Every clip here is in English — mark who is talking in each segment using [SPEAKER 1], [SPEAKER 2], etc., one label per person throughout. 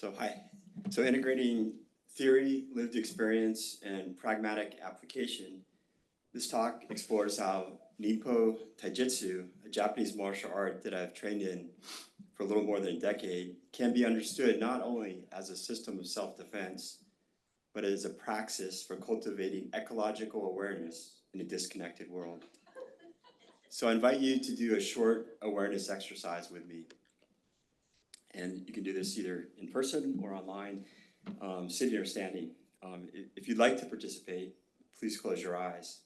[SPEAKER 1] Hi. So integrating theory, lived experience, and pragmatic application, this talk explores how Ninpo Taijutsu, a Japanese martial art that I've trained in for a little more than a decade, can be understood not only as a system of self-defense, but as a praxis for cultivating ecological awareness in a disconnected world. So I invite you to do a short awareness exercise with me. And you can do this either in person or online, sitting or standing. If you'd like to participate, please close your eyes.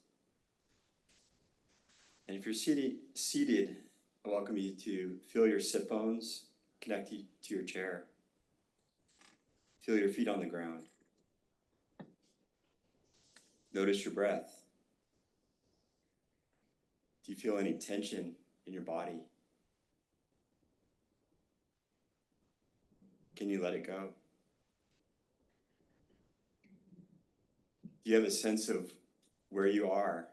[SPEAKER 1] And if you're seated, I welcome you to feel your sit bones connect to your chair. Feel your feet on the ground. Notice your breath. Do you feel any tension in your body? Can you let it go? Do you have a sense of where you are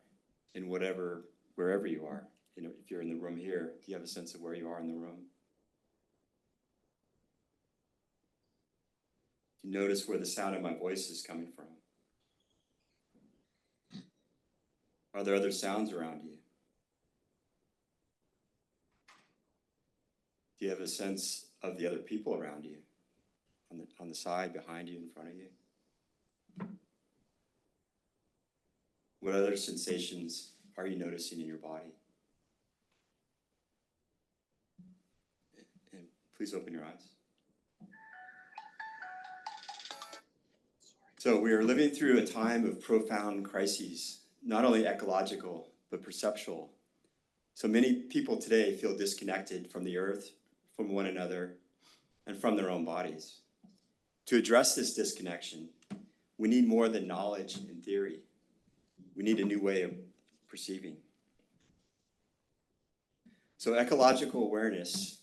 [SPEAKER 1] in wherever you are? You know, if you're in the room here, do you have a sense of where you are in the room? Do you notice where the sound of my voice is coming from? Are there other sounds around you? Do you have a sense of the other people around you, on the side, behind you, in front of you? What other sensations are you noticing in your body? And please open your eyes. So we are living through a time of profound crises, not only ecological, but perceptual. So many people today feel disconnected from the earth, from one another, and from their own bodies. To address this disconnection, we need more than knowledge and theory. We need a new way of perceiving. So ecological awareness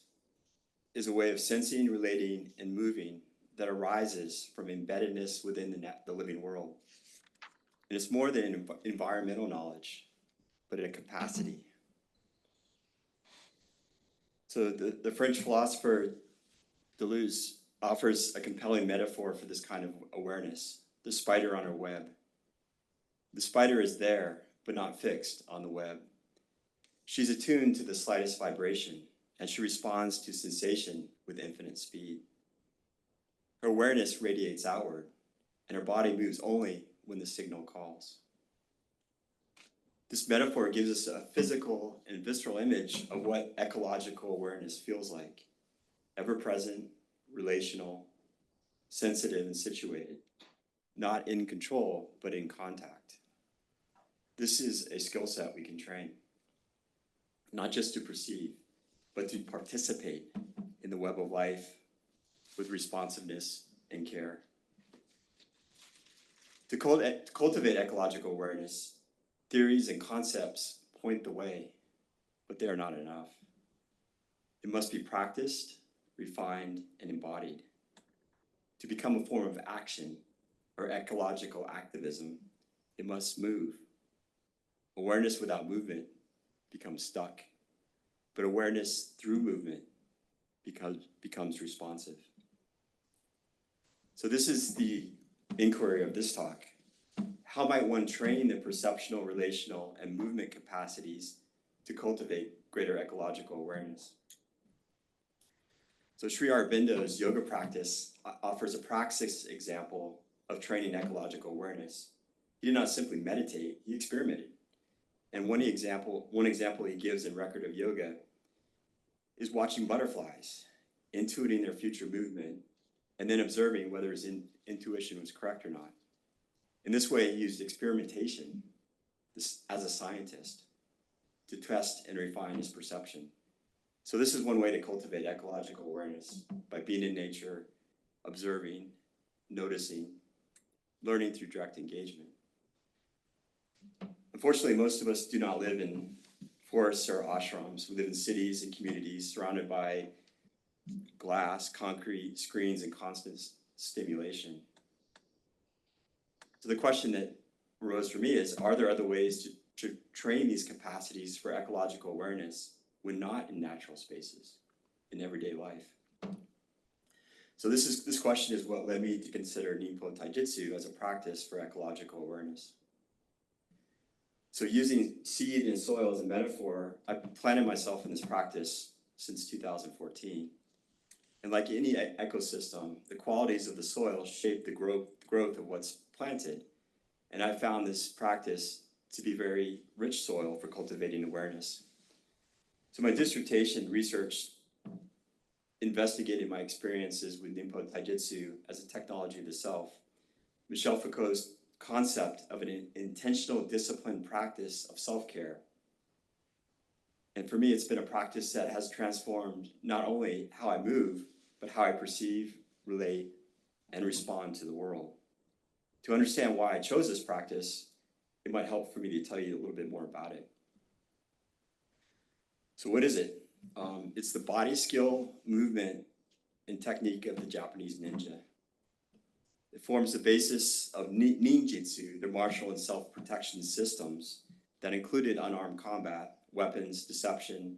[SPEAKER 1] is a way of sensing, relating, and moving that arises from embeddedness within the living world. And it's more than environmental knowledge, but a capacity. So the French philosopher Deleuze offers a compelling metaphor for this kind of awareness: the spider on her web. The spider is there, but not fixed on the web. She's attuned to the slightest vibration, and she responds to sensation with infinite speed. Her awareness radiates outward, and her body moves only when the signal calls. This metaphor gives us a physical and visceral image of what ecological awareness feels like: ever-present, relational, sensitive, and situated, not in control, but in contact. This is a skill set we can train, not just to perceive, but to participate in the web of life with responsiveness and care. To cultivate ecological awareness, theories and concepts point the way, but they are not enough. It must be practiced, refined, and embodied. To become a form of action or ecological activism, it must move. Awareness without movement becomes stuck, but awareness through movement becomes responsive. So this is the inquiry of this talk. How might one train the perceptual, relational, and movement capacities to cultivate greater ecological awareness? So Sri Aurobindo's yoga practice offers a praxis example of training ecological awareness. He did not simply meditate, he experimented. And one example he gives in Record of Yoga is watching butterflies, intuiting their future movement, and then observing whether his intuition was correct or not. In this way, he used experimentation as a scientist to test and refine his perception. So this is one way to cultivate ecological awareness: by being in nature, observing, noticing, learning through direct engagement. Unfortunately, most of us do not live in forests or ashrams. We live in cities and communities surrounded by glass, concrete, screens, and constant stimulation. So the question that arose for me is, are there other ways to train these capacities for ecological awareness when not in natural spaces, in everyday life? So this question is what led me to consider Ninpo Taijutsu as a practice for ecological awareness. So using seed and soil as a metaphor, I planted myself in this practice since 2014. And like any ecosystem, the qualities of the soil shape the growth of what's planted. And I found this practice to be very rich soil for cultivating awareness. So my dissertation research investigated my experiences with Ninpo Taijutsu as a technology of the self, Michel Foucault's concept of an intentional disciplined practice of self-care. And for me, it's been a practice that has transformed not only how I move, but how I perceive, relate, and respond to the world. To understand why I chose this practice, it might help for me to tell you a little bit more about it. So what is it? It's the body skill, movement, and technique of the Japanese ninja. It forms the basis of ninjutsu, the martial and self-protection systems that included unarmed combat, weapons, deception,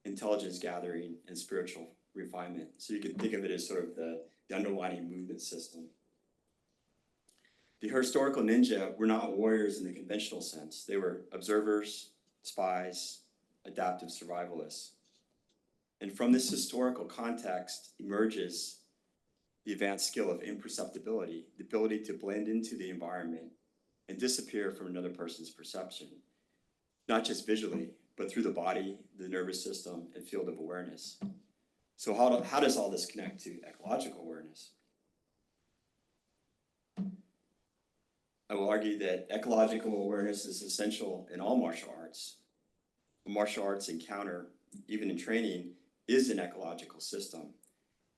[SPEAKER 1] intelligence gathering, and spiritual refinement. So you can think of it as sort of the underlying movement system. The historical ninja were not warriors in the conventional sense. They were observers, spies, adaptive survivalists. And from this historical context emerges the advanced skill of imperceptibility, the ability to blend into the environment and disappear from another person's perception, not just visually, but through the body, the nervous system, and field of awareness. So how does all this connect to ecological awareness? I will argue that ecological awareness is essential in all martial arts. A martial arts encounter, even in training, is an ecological system.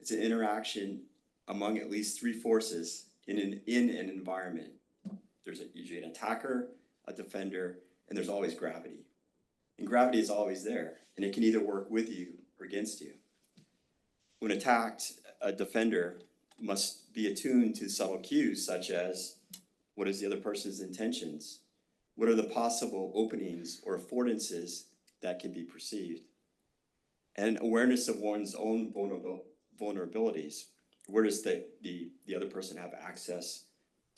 [SPEAKER 1] It's an interaction among at least three forces in an environment. There's usually an attacker, a defender, and there's always gravity. And gravity is always there, and it can either work with you or against you. When attacked, a defender must be attuned to subtle cues such as, what is the other person's intentions? What are the possible openings or affordances that can be perceived? And awareness of one's own vulnerabilities. Where does the other person have access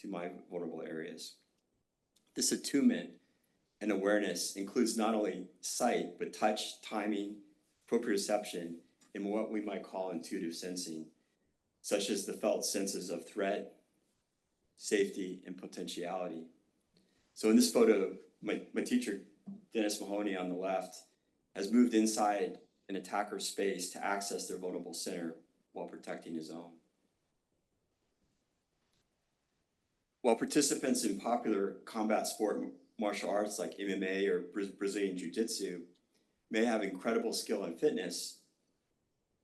[SPEAKER 1] to my vulnerable areas? This attunement and awareness includes not only sight, but touch, timing, proprioception, and what we might call intuitive sensing, such as the felt senses of threat, safety, and potentiality. So in this photo, my teacher, Dennis Mahoney on the left, has moved inside an attacker's space to access their vulnerable center while protecting his own. While participants in popular combat sport martial arts like MMA or Brazilian Jiu-Jitsu may have incredible skill and fitness,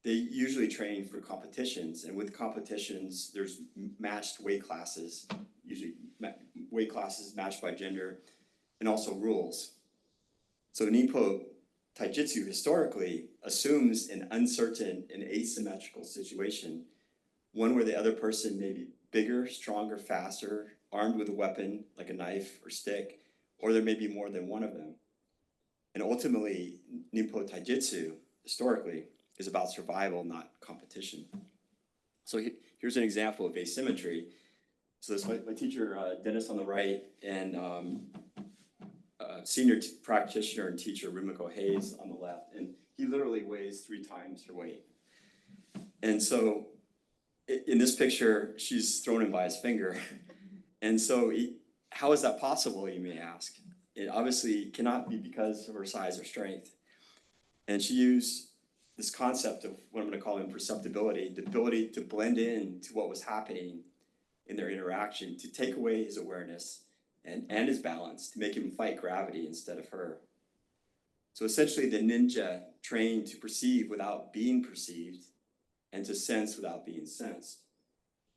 [SPEAKER 1] they usually train for competitions, and with competitions, there's matched weight classes, usually weight classes matched by gender, and also rules. So Ninpo Taijutsu historically assumes an uncertain and asymmetrical situation, one where the other person may be bigger, stronger, faster, armed with a weapon like a knife or stick, or there may be more than one of them. And ultimately, Ninpo Taijutsu, historically, is about survival, not competition. So here's an example of asymmetry. So this my teacher, Dennis on the right, and senior practitioner and teacher, Rumiko Hayes on the left. And he literally weighs 3 times her weight. And so in this picture, she's thrown him by his finger. And so how is that possible, you may ask? It obviously cannot be because of her size or strength. And she used this concept of what I'm going to call imperceptibility, the ability to blend in to what was happening in their interaction, to take away his awareness and his balance, to make him fight gravity instead of her. So essentially the ninja trained to perceive without being perceived and to sense without being sensed.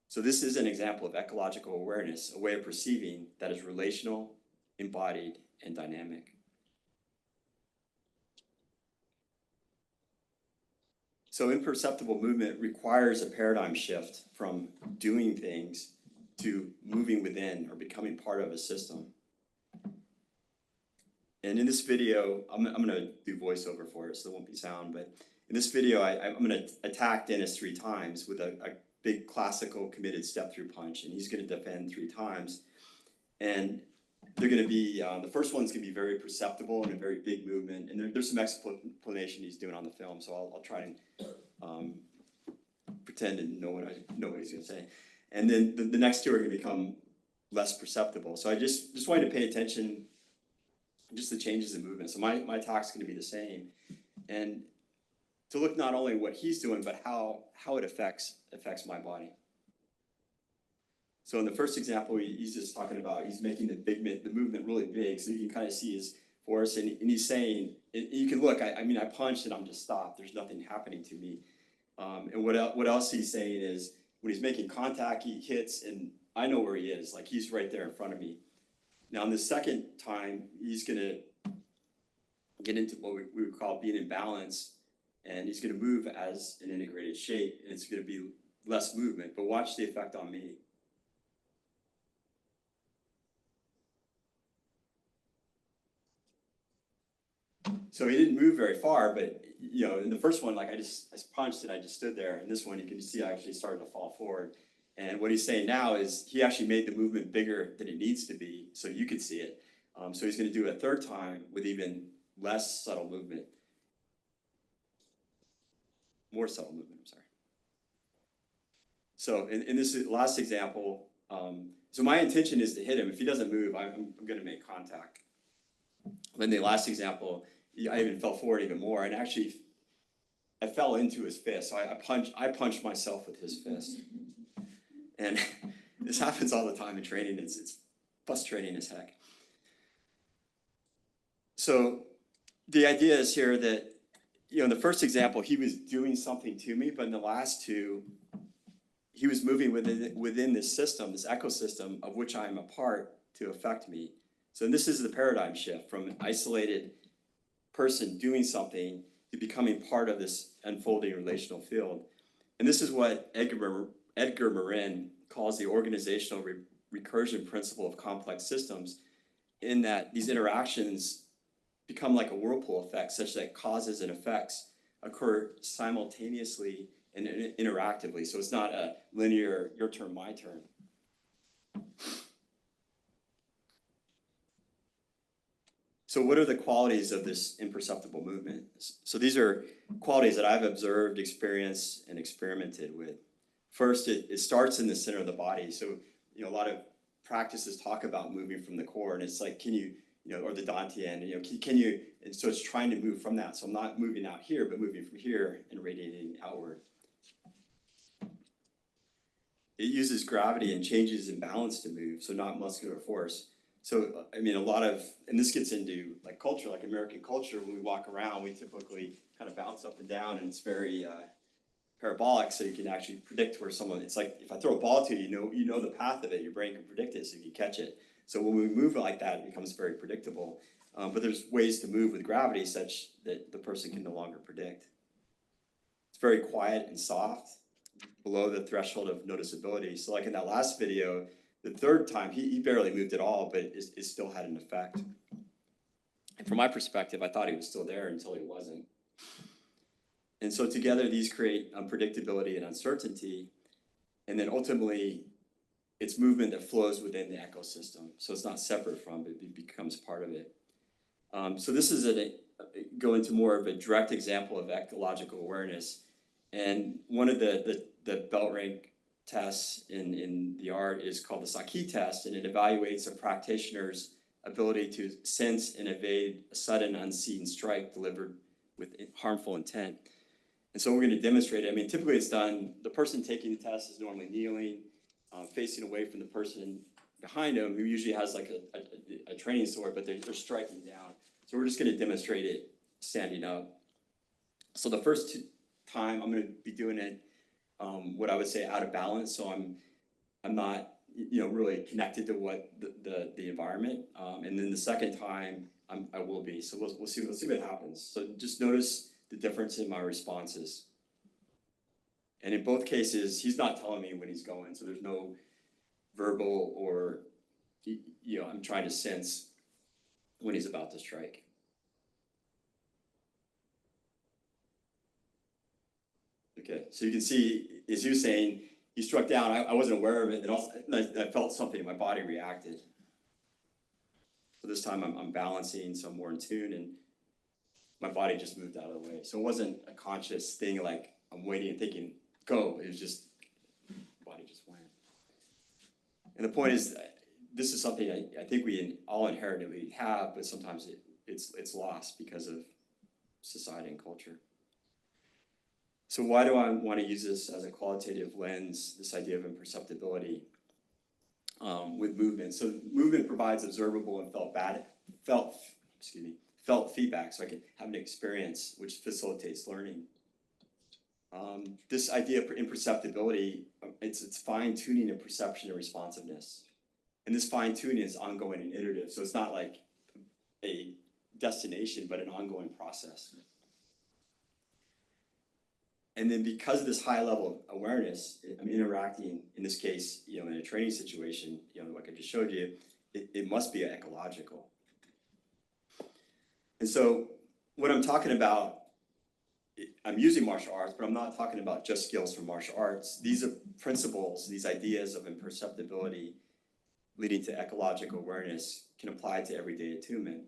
[SPEAKER 1] So this is an example of ecological awareness, a way of perceiving that is relational, embodied, and dynamic. So imperceptible movement requires a paradigm shift from doing things to moving within or becoming part of a system. And in this video, I'm going to do voiceover for it, so there won't be sound, but in this video, I'm going to attack Dennis 3 times with a big classical committed step through punch, and he's going to defend 3 times. And they're going to be, the first one's going to be very perceptible and a very big movement. And there's some explanation he's doing on the film, so I'll try and pretend to know what he's going to say. And then the next 2 are going to become less perceptible. So I just wanted to pay attention, just the changes in movement. So my talk's going to be the same. And to look not only what he's doing, but how it affects my body. So in the first example, he's just talking about, he's making the movement really big, so you can kind of see his force, and he's saying, you can look, I mean, I punched and I'm just stopped, there's nothing happening to me. And what else he's saying is, when he's making contact, he hits, and I know where he is, like he's right there in front of me. Now in the second time, he's gonna get into what we would call being in balance, and he's gonna move as an integrated shape, and it's gonna be less movement, but watch the effect on me. So he didn't move very far, but in the first one, like I punched and I just stood there. And this one, you can see I actually started to fall forward. And what he's saying now is he actually made the movement bigger than it needs to be, so you could see it. So he's going to do it a 3rd time with even less subtle movement. More subtle movement, I'm sorry. So in this last example, so my intention is to hit him. If he doesn't move, I'm going to make contact. In the last example, I even fell forward even more, and actually I fell into his fist. So I punched myself with his fist. And this happens all the time in training. It's frustrating as heck. So the idea is here that, in the first example, he was doing something to me, but in the last 2, he was moving within this system, this ecosystem of which I'm a part, to affect me. So this is the paradigm shift from an isolated person doing something to becoming part of this unfolding relational field. And this is what Edgar Morin calls the organizational recursion principle of complex systems, in that these interactions become like a whirlpool effect, such that causes and effects occur simultaneously and interactively. So it's not a linear, your turn, my turn. So what are the qualities of this imperceptible movement? So these are qualities that I've observed, experienced, and experimented with. First, it starts in the center of the body. So, a lot of practices talk about moving from the core, and it's like, can you, or the Dantian, can you, and so it's trying to move from that. So I'm not moving out here, but moving from here and radiating outward. It uses gravity and changes in balance to move, so not muscular force. So, I mean, and this gets into like culture, like American culture, when we walk around, we typically kind of bounce up and down, and it's very parabolic, so you can actually predict where it's like, if I throw a ball to you, you know the path of it, your brain can predict it, so you can catch it. So when we move like that, it becomes very predictable. But there's ways to move with gravity such that the person can no longer predict. It's very quiet and soft, below the threshold of noticeability. So like in that last video, the 3rd time, he barely moved at all, but it still had an effect. And from my perspective, I thought he was still there until he wasn't. And so together, these create unpredictability and uncertainty. And then ultimately, it's movement that flows within the ecosystem. So it's not separate from it, it becomes part of it. So this is go into more of a direct example of ecological awareness. And one of the belt rank tests in the art is called the Saki test, and it evaluates a practitioner's ability to sense and evade a sudden unseen strike delivered with harmful intent. And so we're going to demonstrate it. I mean, typically it's done, the person taking the test is normally kneeling, facing away from the person behind them, who usually has like a training sword, but they're striking down. So we're just going to demonstrate it standing up. So the first time I'm going to be doing it, what I would say out of balance. So I'm not, really connected to what the environment. And then the second time I will be. So we'll see what happens. So just notice the difference in my responses. And in both cases, he's not telling me when he's going. So there's no verbal or, I'm trying to sense when he's about to strike. Okay, so you can see, as he was saying, he struck down. I wasn't aware of it, and also I felt something in my body reacted. So this time I'm balancing, so I'm more in tune, and my body just moved out of the way. So it wasn't a conscious thing like I'm waiting and thinking, go. It was just, body just went. And the point is, this is something I think we all inherently have, but sometimes it's lost because of society and culture. So why do I want to use this as a qualitative lens, this idea of imperceptibility with movement? So movement provides observable and felt feedback, so I can have an experience which facilitates learning. This idea of imperceptibility, it's fine-tuning of perception and responsiveness. And this fine-tuning is ongoing and iterative, so it's not like a destination, but an ongoing process. And then because of this high level of awareness, I'm interacting, in this case, in a training situation, like I just showed you, it must be ecological. And so what I'm talking about, I'm using martial arts, but I'm not talking about just skills from martial arts. These are principles, these ideas of imperceptibility leading to ecological awareness can apply to everyday attunement,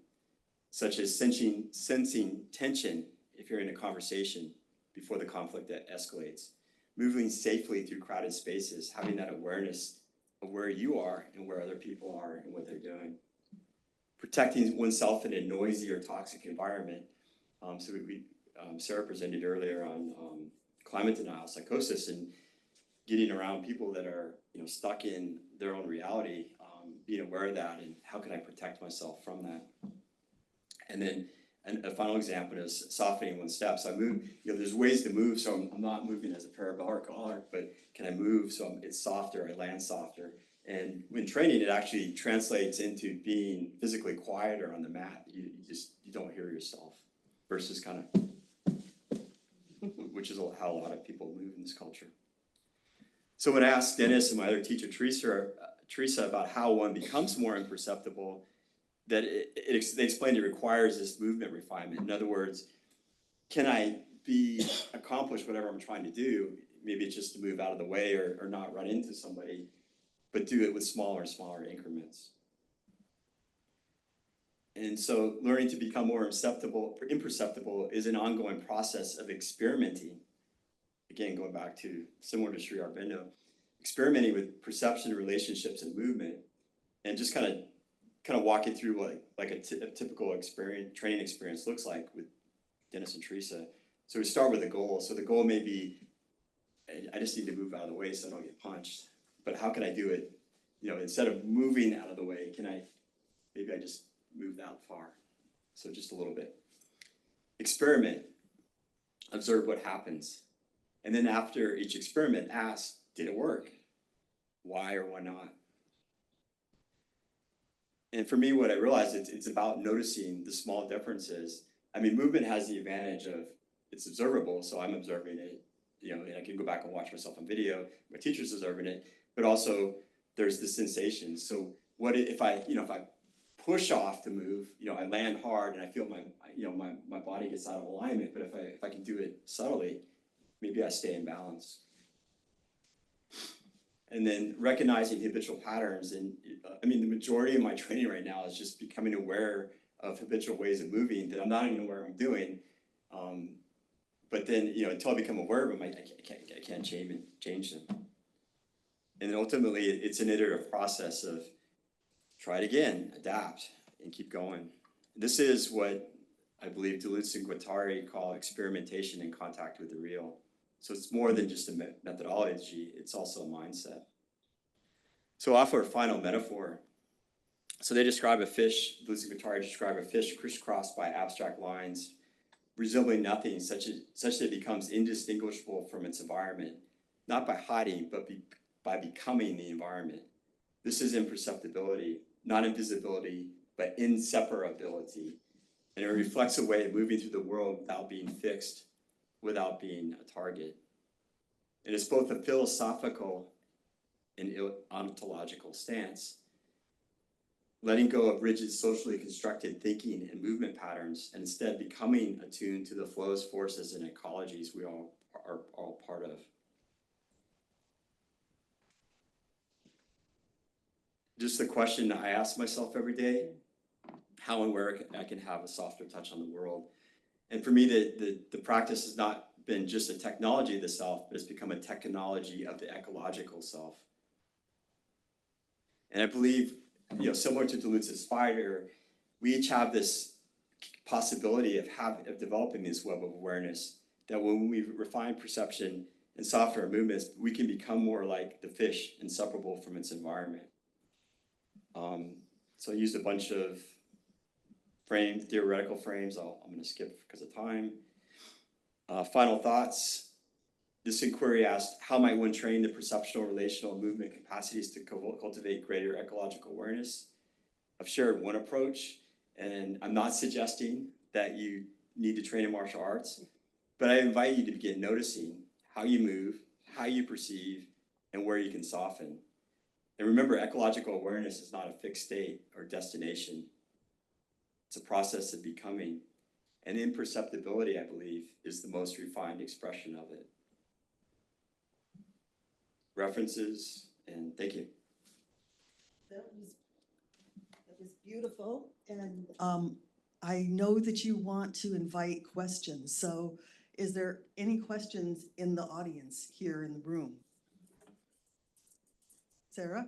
[SPEAKER 1] such as sensing tension if you're in a conversation before the conflict that escalates, moving safely through crowded spaces, having that awareness of where you are and where other people are and what they're doing, protecting oneself in a noisy or toxic environment. Sarah presented earlier on climate denial, psychosis, and getting around people that are stuck in their own reality, being aware of that, and how can I protect myself from that? And then a final example is softening one's steps. I move, there's ways to move, so I'm not moving as a parabolic arc, but can I move so it's softer, I land softer. And when training, it actually translates into being physically quieter on the mat. You don't hear yourself, versus kind of, which is how a lot of people move in this culture. So when I asked Dennis and my other teacher, Teresa, about how one becomes more imperceptible, that they explained it requires this movement refinement. In other words, can I accomplish whatever I'm trying to do? Maybe it's just to move out of the way or not run into somebody, but do it with smaller and smaller increments. And so learning to become more imperceptible is an ongoing process of experimenting. Again, going back to similar to Sri Aurobindo, experimenting with perception, relationships, and movement, and just kind of walking through like a typical training experience looks like with Dennis and Teresa. So we start with a goal. So the goal may be, I just need to move out of the way so I don't get punched. But how can I do it? Instead of moving out of the way, maybe I just move that far. So just a little bit. Experiment. Observe what happens. And then after each experiment, ask, did it work? Why or why not? And for me, what I realized, it's about noticing the small differences. I mean, movement has the advantage of it's observable, so I'm observing it, and I can go back and watch myself on video. My teacher's observing it, but also there's the sensation. So what if I push off to move, I land hard and I feel my body gets out of alignment. But if I can do it subtly, maybe I stay in balance. And then recognizing habitual patterns. And the majority of my training right now is just becoming aware of habitual ways of moving that I'm not even aware I'm doing. But then, until I become aware of them, I can't change them. And then ultimately, it's an iterative process of try it again, adapt, and keep going. This is what I believe Duluth and Guattari call experimentation in contact with the real. So it's more than just a methodology, it's also a mindset. So I'll offer a final metaphor. So they describe a fish, Duluth and Guattari describe a fish crisscrossed by abstract lines, resembling nothing, such that it becomes indistinguishable from its environment, not by hiding, but by becoming the environment. This is imperceptibility, not invisibility, but inseparability. And it reflects a way of moving through the world without being fixed, without being a target. It is both a philosophical and ontological stance, letting go of rigid socially constructed thinking and movement patterns, and instead becoming attuned to the flows, forces, and ecologies we all are all part of. just the question I ask myself every day, how and where I can have a softer touch on the world. And for me, the practice has not been just a technology of the self, but it's become a technology of the ecological self. And I believe, similar to Duluth's spider, we each have this possibility of developing this web of awareness, that when we refine perception and soften our movements, we can become more like the fish, inseparable from its environment. So I used a bunch of theoretical frames. I'm going to skip because of time. Final thoughts. This inquiry asked, how might one train the perceptual, relational, movement capacities to cultivate greater ecological awareness? I've shared one approach, and I'm not suggesting that you need to train in martial arts, but I invite you to begin noticing how you move, how you perceive, and where you can soften. And remember, ecological awareness is not a fixed state or destination. It's a process of becoming. And imperceptibility, I believe, is the most refined expression of it. References, and thank you.
[SPEAKER 2] That was beautiful, and I know that you want to invite questions. So, is there any questions in the audience here in the room? Sarah?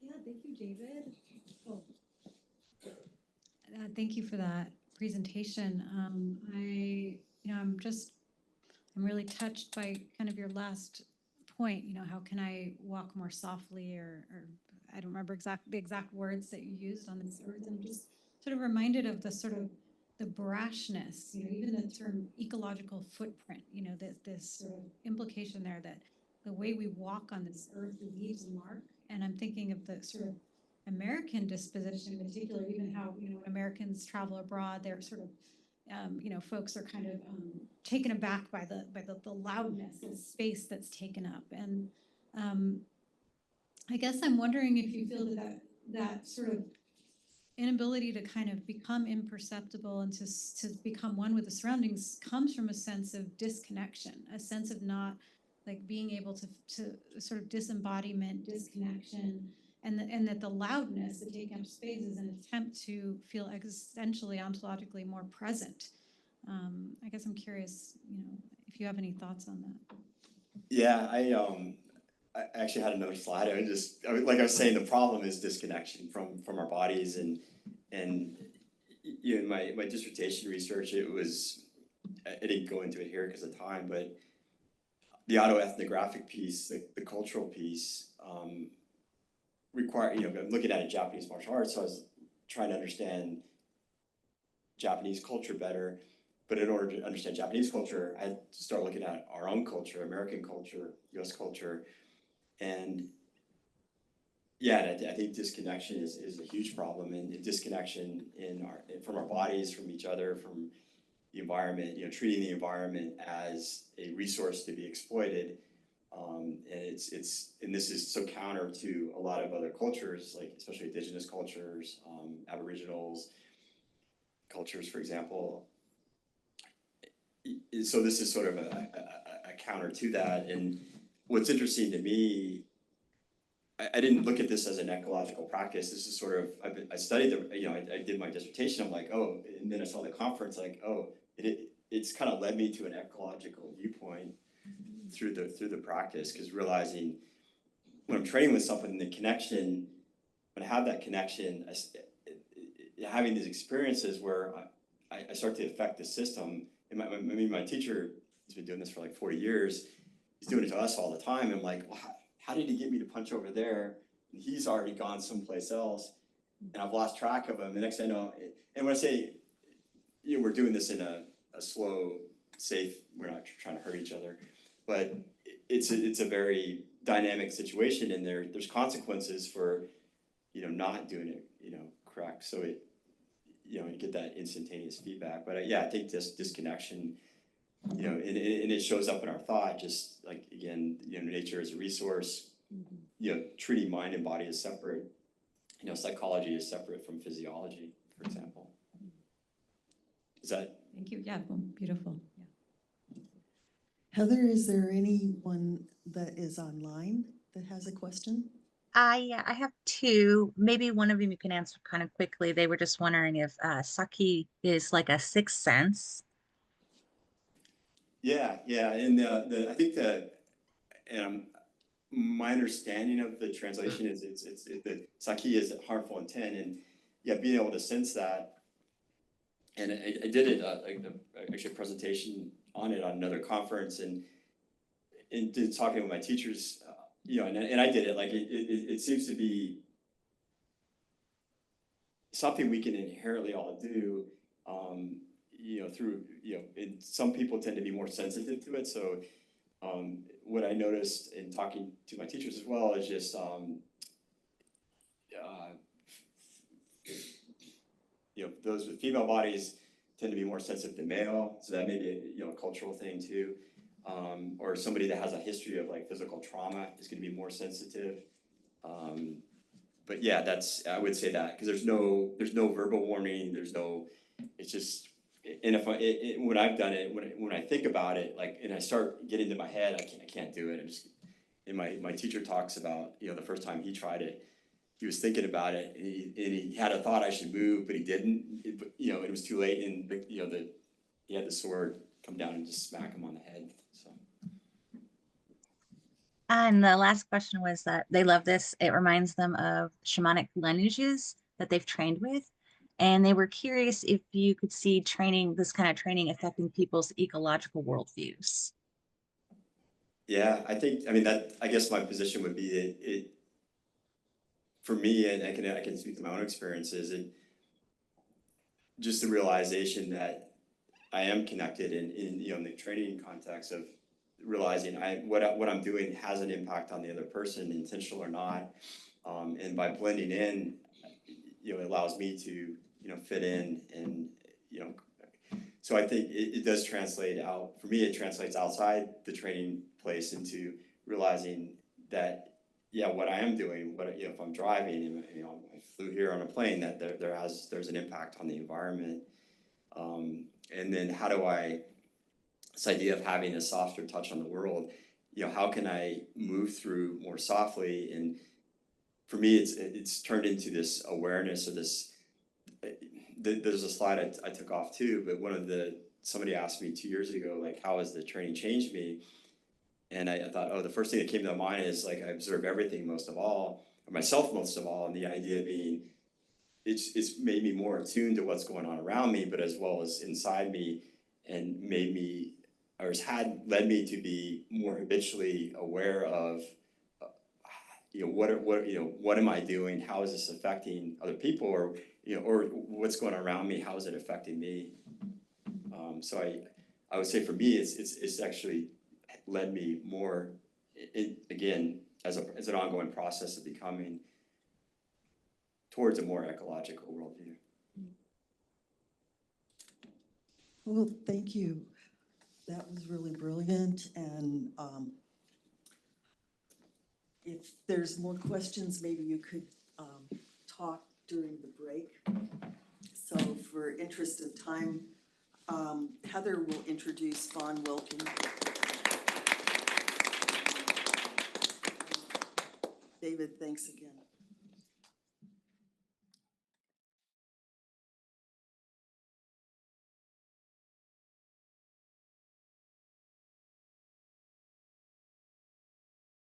[SPEAKER 3] Yeah, thank you, David. Oh. Thank you for that presentation. I'm really touched by kind of your last point. How can I walk more softly, or I don't remember the exact words that you used on this earth. I'm just sort of reminded of the sort of the brashness, even the term ecological footprint, this sort of implication there that the way we walk on this earth leaves a mark. And I'm thinking of the sort of American disposition in particular, even how, when Americans travel abroad, they're sort of, folks are kind of taken aback by the loudness and space that's taken up. And I guess I'm wondering if you feel that sort of inability to kind of become imperceptible and to become one with the surroundings comes from a sense of disconnection, a sense of not like being able to sort of disembodiment, disconnection, and that the loudness, the taking up space, is an attempt to feel existentially, ontologically more present. I guess I'm curious, if you have any thoughts on that.
[SPEAKER 1] Yeah, I actually had another slide. Like I was saying, the problem is disconnection from our bodies, and my dissertation research, I didn't go into it here because of time, but the autoethnographic piece, the cultural piece, I'm looking at Japanese martial arts, so I was trying to understand Japanese culture better. But in order to understand Japanese culture, I had to start looking at our own culture, American culture, US culture. And yeah, I think disconnection is a huge problem, and disconnection from our bodies, from each other, from the environment, treating the environment as a resource to be exploited. And this is so counter to a lot of other cultures, like especially indigenous cultures, Aboriginals cultures, for example. So this is sort of a counter to that. And what's interesting to me, I didn't look at this as an ecological practice. This is sort of, I studied I did my dissertation. I'm like, oh, and then I saw the conference, like, oh, it's kind of led me to an ecological viewpoint through the practice, because realizing when I'm training with someone, the connection, when I have that connection, having these experiences where I start to affect the system. And my teacher has been doing this for like 40 years. He's doing it to us all the time. And I'm like, well, how did he get me to punch over there? And he's already gone someplace else, and I've lost track of him. The next thing I know, and when I say, we're doing this in a slow, safe, we're not trying to hurt each other, but it's a very dynamic situation, and there's consequences for, not doing it, correct. So you get that instantaneous feedback. But I think this disconnection, and it shows up in our thought, just like, again, nature is a resource, treating mind and body as separate, psychology is separate from physiology, for example. Is that?
[SPEAKER 3] Thank you. Yeah, well, beautiful. Yeah.
[SPEAKER 2] Heather, is there anyone that is online that has a question?
[SPEAKER 4] Yeah, I have two. Maybe one of them you can answer kind of quickly. They were just wondering if Saki is like a sixth sense.
[SPEAKER 1] Yeah, and I think my understanding of the translation is the saki is harmful intent, and yeah, being able to sense that. And I did it actually a presentation on it on another conference, and did talking with my teachers, and I did it like it seems to be something we can inherently all do, through, and some people tend to be more sensitive to it. So what I noticed in talking to my teachers as well is just, those with female bodies tend to be more sensitive to male. So that may be a cultural thing too. Or somebody that has a history of like physical trauma is going to be more sensitive. But yeah, I would say that because there's no verbal warning. It's just, and if when I've done it, when I think about it, like, and I start getting into my head, I can't do it. And my teacher talks about, the first time he tried it, he was thinking about it, and he had a thought I should move, but he didn't. It was too late, and he had the sword come down and just smack him on the head. So
[SPEAKER 4] And the last question was that they love this. It reminds them of shamanic lineages that they've trained with. And they were curious if you could see this kind of training affecting people's ecological worldviews.
[SPEAKER 1] yeah, I mean that. I guess my position would be it for me, and I can speak to my own experiences, and just the realization that I am connected in the training context of realizing what I'm doing has an impact on the other person, intentional or not, and by blending in, it allows me to fit in, and so I think it does translate out for me. It translates outside the training place into realizing that what I am doing, if I'm driving, and I flew here on a plane, that there's an impact on the environment, and then how do I, this idea of having a softer touch on the world, how can I move through more softly? And for me, it's turned into this awareness, or this. There's a slide I took off too, but somebody asked me 2 years ago, like, how has the training changed me? And I thought, the first thing that came to mind is like, I observe everything most of all, or myself most of all, and the idea being, it's made me more attuned to what's going on around me, but as well as inside me, and led me to be more habitually aware of, what am I doing? How is this affecting other people, or what's going on around me? How is it affecting me? So I would say for me, it's actually led me more, again, as an ongoing process of becoming towards a more ecological worldview.
[SPEAKER 2] Well, thank you. That was really brilliant. And if there's more questions, maybe you could talk during the break. So for interest of time, Heather will introduce Vaughn Wilkin. David, thanks again.